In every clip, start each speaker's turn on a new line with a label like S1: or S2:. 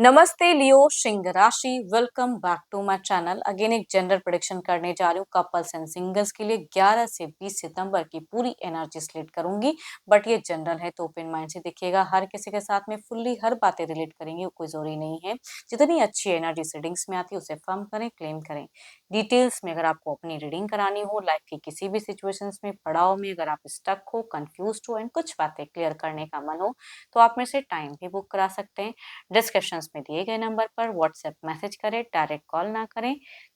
S1: नमस्ते लियो सिंह राशि, welcome back to my channel. Again एक जेंडर प्रेडिक्शन करने जा रही हूँ कपल्स एंड सिंगल्स के लिए 11 से 20 सितंबर की पूरी एनर्जी स्लेट करूंगी। बट ये जनरल है तो ओपन माइंड से देखिएगा। हर किसी के साथ में फुल्ली हर बातें रिलेट करेंगे, कोई जरूरी नहीं है। जितनी अच्छी एनर्जी रीडिंग्स में आती है उसे फर्म करें, क्लेम करें। डिटेल्स में अगर आपको अपनी रीडिंग करानी हो, लाइफ की किसी भी सिचुएशंस में, पड़ाव में अगर आप स्टक हो, कंफ्यूज हो एंड कुछ बातें क्लियर करने का मन हो, तो आप मेरे से टाइम भी बुक करा सकते हैं। डिस्क्रिप्शन में दिए गए नंबर पर व्हाट्सएप मैसेज करें, डायरेक्ट कॉल ना करें।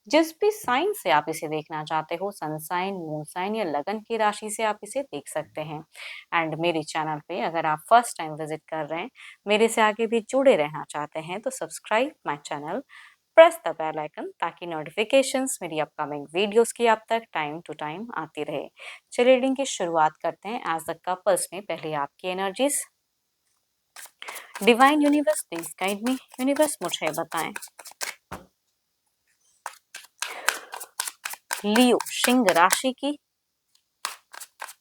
S1: जिस भी साइन से आप इसे देखना चाहते हो, सन साइन, मून साइन या लगन की राशि से आप इसे देख सकते हैं। एंड मेरे चैनल पे अगर आप फर्स्ट टाइम विजिट कर रहे हैं, मेरे से आगे भी जुड़े रहना चाहते हैं, तो subscribe my channel, press the bell icon ताकि नोटिफिकेशंस मेरी अपकमिंग वीडियोस की आप तक टाइम टू टाइम आती रहे। चलिए रीडिंग की शुरुआत करते हैं। एज द कपल्स में पहले आपकी energies. Divine universe please guide me. Universe मुझे बताएं लियो सिंह राशि की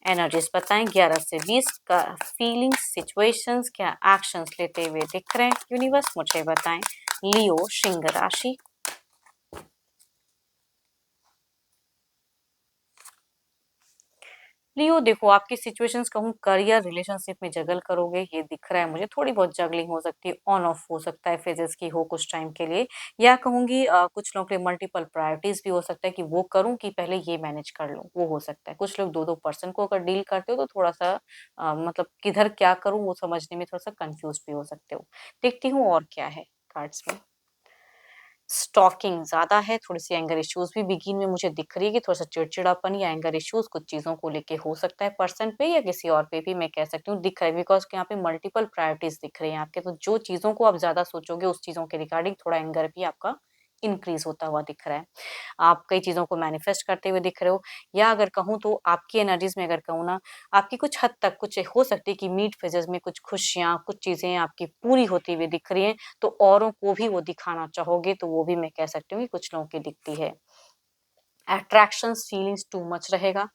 S1: एनर्जीज बताएं। 11 से 20 का फीलिंग्स, सिचुएशंस, क्या एक्शंस लेते हुए दिख रहे हैं। यूनिवर्स मुझे बताएं लियो सिंह राशि। लियो देखो, आपकी सिचुएशंस कहूँ करियर रिलेशनशिप में जगल करोगे, ये दिख रहा है मुझे। थोड़ी बहुत जगलिंग हो सकती है, ऑन ऑफ हो सकता है, फेजेस की हो कुछ टाइम के लिए। या कहूंगी कुछ लोगों के मल्टीपल प्रायोरिटीज भी हो सकता है कि वो करूं कि पहले ये मैनेज कर लूं, वो हो सकता है। कुछ लोग दो दो पर्सन को अगर डील करते हो तो थोड़ा सा मतलब किधर क्या करूं वो समझने में थोड़ा सा कंफ्यूज भी हो सकते हो। देखती हूँ और क्या है कार्ड्स में। स्टॉकिंग ज्यादा है, थोड़ी सी एंगर इश्यूज भी बिगिन में मुझे दिख रही है कि थोड़ा सा चिड़चिड़ापन या एंगर इश्यूज कुछ चीजों को लेके हो सकता है, पर्सन पे या किसी और पे भी मैं कह सकती हूँ दिख रहा है। बिकॉज यहाँ पे मल्टीपल प्रायोरिटीज दिख रही हैं आपके, तो जो चीजों को आप ज्यादा सोचोगे उस चीजों के रिगार्डिंग थोड़ा एंगर भी आपका इंक्रीज होता हुआ दिख रहा है। आप कई चीजों को मैनिफेस्ट करते हुए दिख रहे हो। या अगर कहूँ तो आपकी एनर्जीज में अगर कहूँ ना, आपकी कुछ हद तक कुछ हो सकती है कि मीट फेजेस में कुछ खुशियां, कुछ चीजें आपकी पूरी होती हुई दिख रही हैं, तो औरों को भी वो दिखाना चाहोगे, तो वो भी मैं कह सकती हूँ कि कुछ लोगों की दिखती है। अट्रैक्शन फीलिंग्स टू मच रहेगा।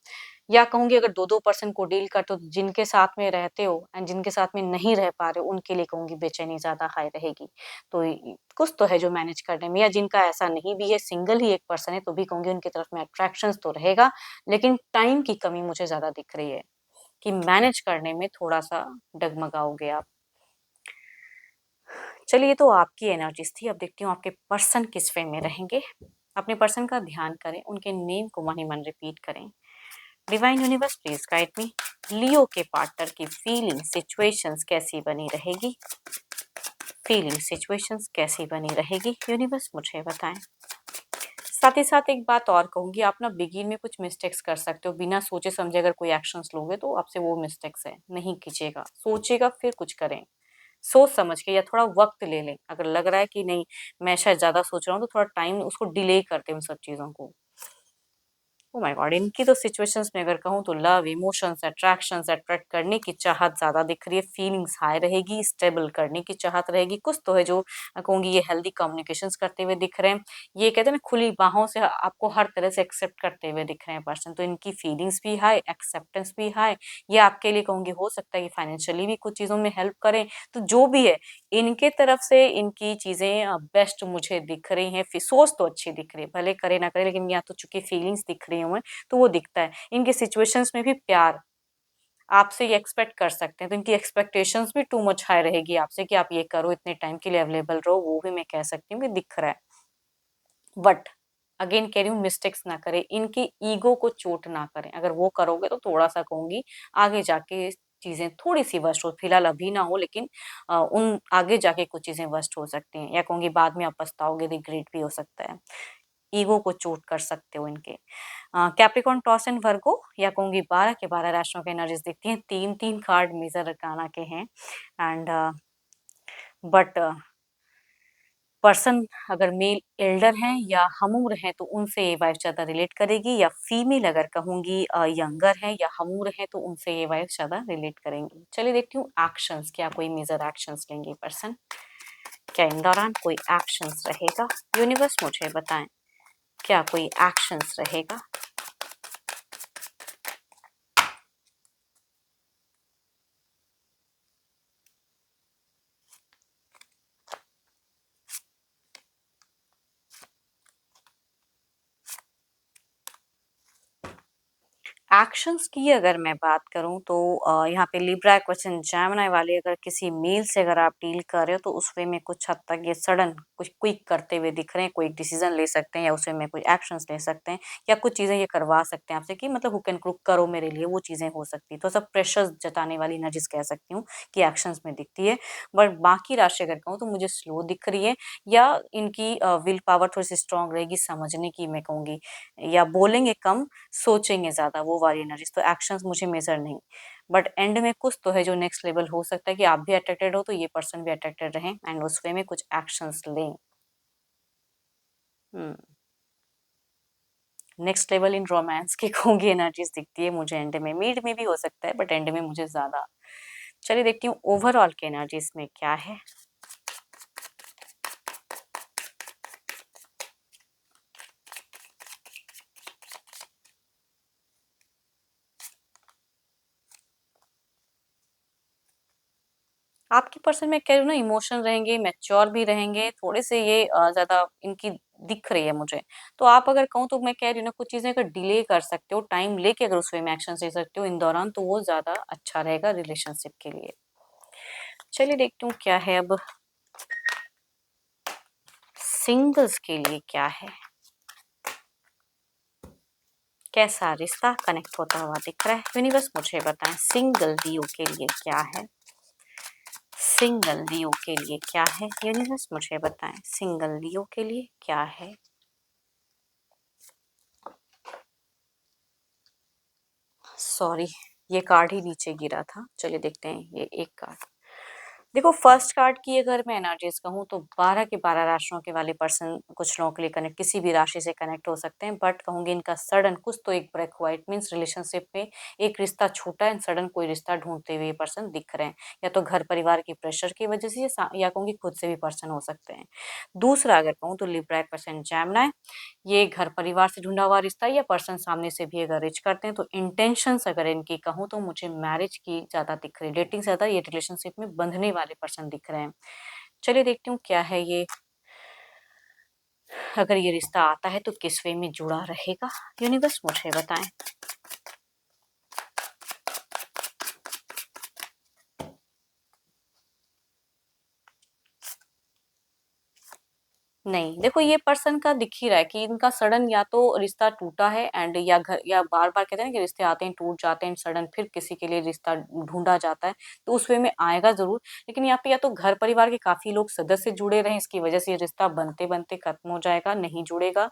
S1: या कहूंगी अगर दो दो पर्सन को डील करते हो, जिनके साथ में रहते हो एंड जिनके साथ में नहीं रह पा रहे हो, उनके लिए कहूंगी बेचैनी ज्यादा हाई रहेगी। तो कुछ तो है जो मैनेज करने में। या जिनका ऐसा नहीं भी है, सिंगल ही एक पर्सन है, तो भी कहूंगी उनकी तरफ में अट्रैक्शन तो रहेगा, लेकिन टाइम की कमी मुझे ज्यादा दिख रही है कि मैनेज करने में थोड़ा सा डगमगाओगे आप। चलिए, तो आपकी एनर्जीज थी। अब देखती हूँ आपके पर्सन किस वे में रहेंगे। अपने पर्सन का ध्यान करें, उनके नेम को मन ही मन रिपीट करें। Divine universe please guide me. Leo के पार्टनर की फीलिंग सिचुएशंस कैसी बनी रहेगी। फीलिंग सिचुएशंस कैसी बनी रहेगी, यूनिवर्स मुझे बताएं। साथ ही साथ एक बात और कहूंगी, आप ना बिगिन में कुछ मिस्टेक्स कर सकते हो। बिना सोचे समझे अगर कोई एक्शंस लोगे तो आपसे वो मिस्टेक्स है, नहीं कीजिएगा। सोचिएगा फिर कुछ करें, सोच समझ के, या थोड़ा वक्त ले लें। अगर लग रहा है कि नहीं मैं शायद ज्यादा सोच रहा हूँ, तो थोड़ा टाइम उसको डिले करते हैं उन सब चीजों को। ओ माय गॉड, इनकी तो सिचुएशंस में अगर कहूँ तो लव, इमोशंस, अट्रैक्शंस, अट्रैक्ट करने की चाहत ज्यादा दिख रही है। फीलिंग्स हाई रहेगी, स्टेबल करने की चाहत रहेगी। कुछ तो है जो कहूंगी ये हेल्दी कम्युनिकेशंस करते हुए दिख रहे हैं। ये कहते हैं ना, खुली बाहों से आपको हर तरह से एक्सेप्ट करते हुए दिख रहे हैं पर्सन। तो इनकी फीलिंग्स भी हाई, एक्सेप्टेंस भी हाई। ये आपके लिए कहूंगी हो सकता है कि फाइनेंशियली भी कुछ चीजों में हेल्प करें। तो जो भी है, इनके तरफ से इनकी चीजें बेस्ट मुझे दिख रही हैं। सोच तो अच्छी दिख रही है, भले करे ना करे, लेकिन या तो चूंकि फीलिंग्स दिख रही हूँ तो वो दिखता है। इनकी सिचुएशंस में भी प्यार आपसे ये एक्सपेक्ट कर सकते हैं, तो इनकी एक्सपेक्टेशंस भी टू मच हाई रहेगी आपसे कि आप ये करो, इतने टाइम के लिए अवेलेबल रहो। वो भी मैं कह सकती हूँ कि दिख रहा है। बट अगेन कह रही हूँ, मिस्टेक्स ना करें, इनकी ईगो को चोट ना करें। अगर वो करोगे तो थोड़ा सा कहूंगी आगे जाके चीजें थोड़ी सी वर्स्ट हो। फिलहाल अभी ना हो, लेकिन उन आगे जाके कुछ चीजें वर्स्ट हो सकती हैं, या कहूंगी बाद में आप पछताओगे, रिग्रेट भी हो सकता है। ईगो को चोट कर सकते हो इनके। कैप्रिकॉर्न, टॉस एंड वर्गो, या कहूंगी 12 के 12 राशियों की एनर्जीज दिखती हैं। तीन तीन कार्ड मेजर अरकाना के हैं। एंड बट पर्सन अगर मेल एल्डर हैं या हमूर हैं तो उनसे ये वाइफ ज्यादा रिलेट करेगी। या फीमेल अगर कहूंगी यंगर है या हमूर है तो उनसे ये वाइफ ज्यादा रिलेट करेंगी। चलिए देखती हूँ एक्शंस, क्या कोई मेजर एक्शंस लेंगे पर्सन, क्या इन दौरान कोई एक्शंस रहेगा। यूनिवर्स मुझे बताएं, क्या कोई एक्शंस रहेगा। एक्शंस की अगर मैं बात करूँ तो यहाँ पे लिब्रा क्वेश्चन जेमिनी वाले अगर किसी मेल से अगर आप डील कर रहे हो तो उस वे में कुछ हद तक ये सडन कुछ क्विक करते हुए दिख रहे हैं, कोई डिसीजन ले सकते हैं या उस वे में कोई एक्शंस ले सकते हैं या कुछ चीज़ें ये करवा सकते हैं आपसे कि मतलब हुक एंड क्रुक करो मेरे लिए, वो चीज़ें हो सकती हैं। तो सब प्रेशर जताने वाली एनर्जीज कह सकती हूँ कि एक्शंस में दिखती है। बट बाकी राशि अगर कहूँ तो मुझे स्लो दिख रही है या इनकी विल पावर थोड़ी-सी स्ट्रॉन्ग रहेगी समझने की मैं कहूँगी या बोलेंगे कम सोचेंगे ज़्यादा वो वाली एनर्जीज़ तो एक्शंस मुझे मेजर नहीं। बट एंड में कुछ तो है जो नेक्स्ट लेवल हो सकता है कि आप भी अट्रैक्टेड हो तो ये पर्सन भी अट्रैक्टेड रहें एंड उस वे में कुछ एक्शंस लें। हुँ। नेक्स्ट लेवल इन रोमांस की कहूँगी एनर्जीज़ दिखती है मुझे एंड में, मिड में भी हो सकता है बट एंड में मुझे ज़्यादा। चलिए देखती हूँ ओवरऑल की एनर्जीज़ में क्या है। आपके पर्सन में कह रही हूँ ना इमोशन रहेंगे, मैच्योर भी रहेंगे, थोड़े-से ये ज़्यादा इनकी दिख रही है मुझे। तो आप अगर कहूँ तो मैं कह रही हूँ ना कुछ चीज़ें अगर डिले कर सकते हो, टाइम लेके अगर उस वे में एक्शन्स ले सकते हो इन दौरान तो वो ज़्यादा अच्छा रहेगा रिलेशनशिप के लिए। चलिए देखती हूँ क्या है अब सिंगल्स के लिए क्या है? कैसा रिश्ता कनेक्ट होता हुआ दिख रहा है? यूनिवर्स मुझे बताएँ सिंगल लियो के लिए क्या है? सिंगल लियो के लिए क्या है? यूनिवर्स मुझे बताएँ सिंगल लियो के लिए क्या है? सॉरी, ये कार्ड ही नीचे गिरा था। चलिए देखते हैं ये एक कार्ड। देखो फर्स्ट कार्ड की अगर मैं एनर्जीज़ कहूँ तो 12 के 12 राशियों के वाले पर्सन कुछ लोगों के लिए कनेक्ट किसी भी राशि से कनेक्ट हो सकते हैं बट कहूँगी इनका सडन कुछ तो एक ब्रेक हुआ। इट मीन्स रिलेशनशिप में एक रिश्ता छूटा एंड सडन कोई रिश्ता ढूँढते हुए ये पर्सन दिख रहे हैं। या तो घर परिवार के प्रेशर की वजह से या कहूँगी खुद से भी पर्सन हो सकते हैं। दूसरा अगर कहूँ तो लिब्रा पर्सन जेमिनी ये घर परिवार से ढूँढा हुआ रिश्ता या पर्सन सामने से भी अगर रीच करते हैं तो इंटेंशंस अगर इनकी कहूँ तो मुझे मैरिज की ज़्यादा दिख रही है। डेटिंग से ज़्यादा ये रिलेशनशिप में बंधने वाले पर्सन दिख रहे हैं। चलिए देखती हूँ क्या है ये अगर ये रिश्ता आता है तो किस वे में जुड़ा रहेगा? यूनिवर्स मुझे बताएँ। नहीं, देखो ये पर्सन का दिख ही रहा है कि इनका सडन या तो रिश्ता टूटा है एंड या घर या बार-बार कहते हैं ना कि रिश्ते आते हैं, टूट जाते हैं, सडन फिर किसी के लिए रिश्ता ढूँढा जाता है, तो उस वे में आएगा ज़रूर। लेकिन यहाँ पे या तो घर परिवार के काफ़ी लोग सदस्य जुड़े रहे, इसकी वजह से ये रिश्ता बनते-बनते खत्म हो जाएगा, नहीं जुड़ेगा,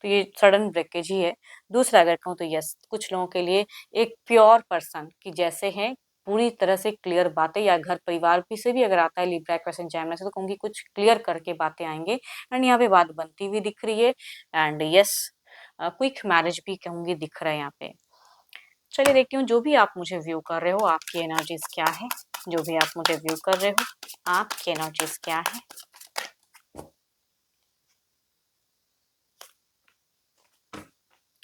S1: तो ये सडन ब्रेकेज ही है। दूसरा अगर कहूँ तो यस, कुछ लोगों के लिए एक प्योर पर्सन कि जैसे हैं पूरी तरह से क्लियर बातें या घर परिवार भी से भी अगर आता है लिब्रा क्वेश्चन जेमिनी से तो कहूँगी कुछ क्लियर करके बातें आएँगे एंड यहाँ पे बात बनती हुई दिख रही है एंड यस क्विक मैरिज भी कहूँगी दिख रहा है यहाँ पे। चलिए देखती हूँ जो भी आप मुझे व्यू कर रहे हो आपकी एनर्जीज क्या है? जो भी आप मुझे व्यू कर रहे हो आपकी एनर्जीज क्या है?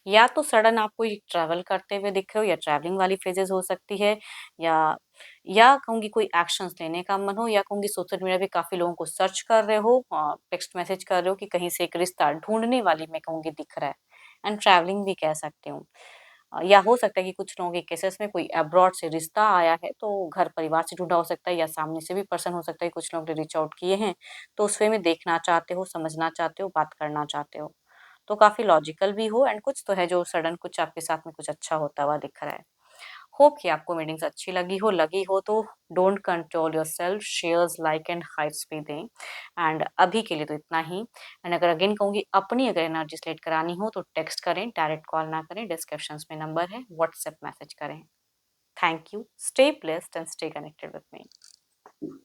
S1: या तो सडन आप कोई ट्रैवल करते हुए दिख रहे हो या ट्रैवलिंग वाली फेजेस हो सकती है या कहूँगी कोई एक्शंस लेने का मन हो या कहूँगी सोशल मीडिया पे काफ़ी लोगों को सर्च कर रहे हो टेक्स्ट मैसेज कर रहे हो कि कहीं से एक रिश्ता ढूँढने वाली मैं कहूँगी दिख रहा है एंड ट्रैवलिंग भी कह सकती हूँ। या हो सकता है कि कुछ लोगों के केसेस में कोई अब्रॉड से रिश्ता आया है तो घर परिवार से जुड़ा हो सकता है या सामने से भी पर्सन हो सकता है कुछ लोग ने रीच आउट किए हैं तो उस वे में देखना चाहते हो, समझना चाहते हो, बात करना चाहते हो। तो काफ़ी लॉजिकल भी हो एंड कुछ तो है जो सडन कुछ आपके साथ में कुछ अच्छा होता हुआ दिख रहा है। होप कि आपको मीटिंग्स अच्छी लगी हो तो don't control yourself, shares, like and Heights भी दें एंड अभी के लिए तो इतना ही एंड अगर अगेन कहूँगी अपनी अगर एनर्जी सेलेक्ट करानी हो तो टेक्स्ट करें, डायरेक्ट कॉल ना करें, डिस्क्रिप्शंस में नंबर है, व्हाट्सएप मैसेज करें। Thank you, stay blessed and stay connected with me.